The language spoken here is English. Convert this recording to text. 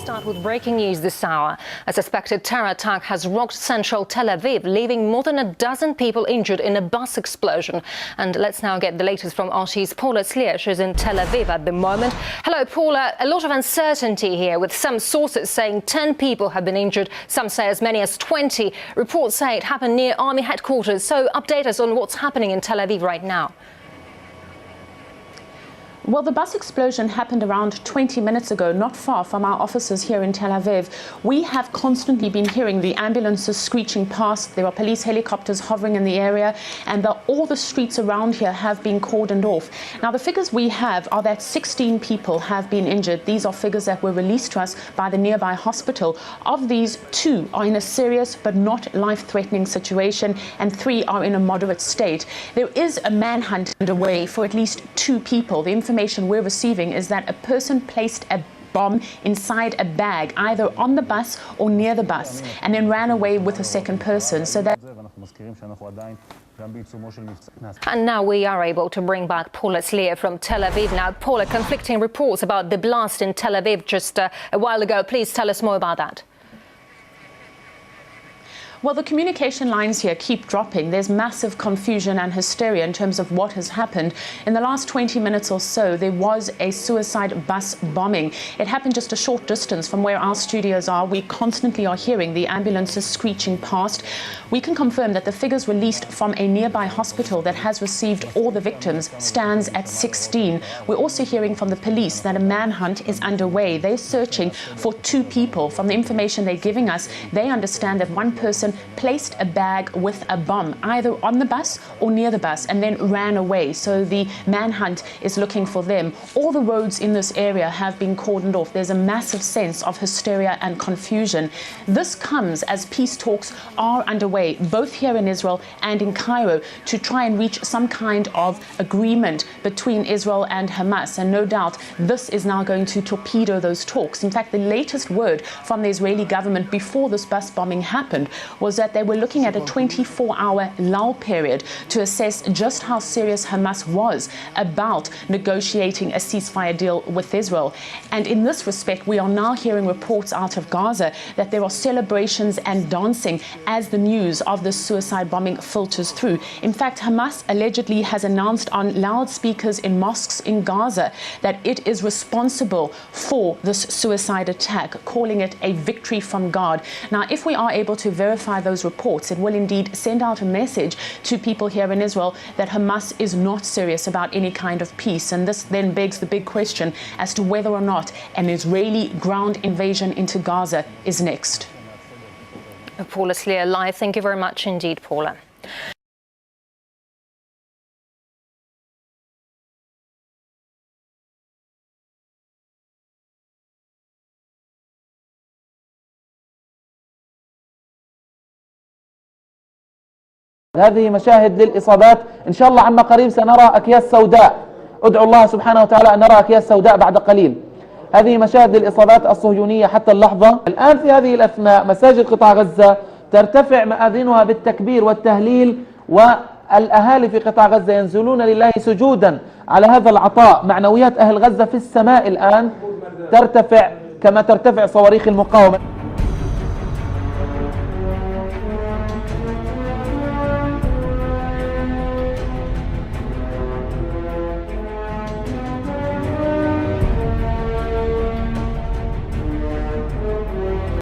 Start with breaking news this hour. A suspected terror attack has rocked central Tel Aviv, leaving more than a dozen people injured in a bus explosion. And let's now get the latest from RT's Paula Slier. She's in Tel Aviv at the moment. Hello, Paula. A lot of uncertainty here, with some sources saying 10 people have been injured, some say as many as 20. Reports say it happened near army headquarters. So update us on what's happening in Tel Aviv right now. Well, the bus explosion happened around 20 minutes ago, not far from our offices here in Tel Aviv. We have constantly been hearing the ambulances screeching past. There are police helicopters hovering in the area, and all the streets around here have been cordoned off. Now, the figures we have are that 16 people have been injured. These are figures that were released to us by the nearby hospital. Of these, 2 are in a serious but not life-threatening situation, and 3 are in a moderate state. There is a manhunt underway for at least 2 people. The information we're receiving is that a person placed a bomb inside a bag, either on the bus or near the bus, and then ran away with a second person. So that. And now we are able to bring back Paula Slier from Tel Aviv. Now, Paula, conflicting reports about the blast in Tel Aviv just a while ago. Please tell us more about that. Well, the communication lines here keep dropping. There's massive confusion and hysteria in terms of what has happened. In the last 20 minutes or so, there was a suicide bus bombing. It happened just a short distance from where our studios are. We constantly are hearing the ambulances screeching past. We can confirm that the figures released from a nearby hospital that has received all the victims stands at 16. We're also hearing from the police that a manhunt is underway. They're searching for 2 people. From the information they're giving us, they understand that one person placed a bag with a bomb either on the bus or near the bus and then ran away. So the manhunt is looking for them. All the roads in this area have been cordoned off. There's a massive sense of hysteria and confusion. This comes as peace talks are underway, both here in Israel and in Cairo, to try and reach some kind of agreement between Israel and Hamas. And no doubt this is now going to torpedo those talks. In fact, the latest word from the Israeli government before this bus bombing happened was that they were looking at a 24-hour lull period to assess just how serious Hamas was about negotiating a ceasefire deal with Israel. And in this respect, we are now hearing reports out of Gaza that there are celebrations and dancing as the news of this suicide bombing filters through. In fact, Hamas allegedly has announced on loudspeakers in mosques in Gaza that it is responsible for this suicide attack, calling it a victory from God. Now, if we are able to verify those reports, it will indeed send out a message to people here in Israel that Hamas is not serious about any kind of peace. And this then begs the big question as to whether or not an Israeli ground invasion into Gaza is next. Paula Slier live. Thank you very much indeed, Paula. هذه مشاهد للإصابات. إن شاء الله عما قريب سنرى أكياس سوداء. أدعو الله سبحانه وتعالى أن نرى أكياس سوداء بعد قليل. هذه مشاهد للإصابات الصهيونية حتى اللحظة. الآن في هذه الأثناء مساجد قطاع غزة ترتفع مآذنها بالتكبير والتهليل، والأهالي في قطاع غزة ينزلون لله سجودا على هذا العطاء. معنويات أهل غزة في السماء الآن ترتفع كما ترتفع صواريخ المقاومة.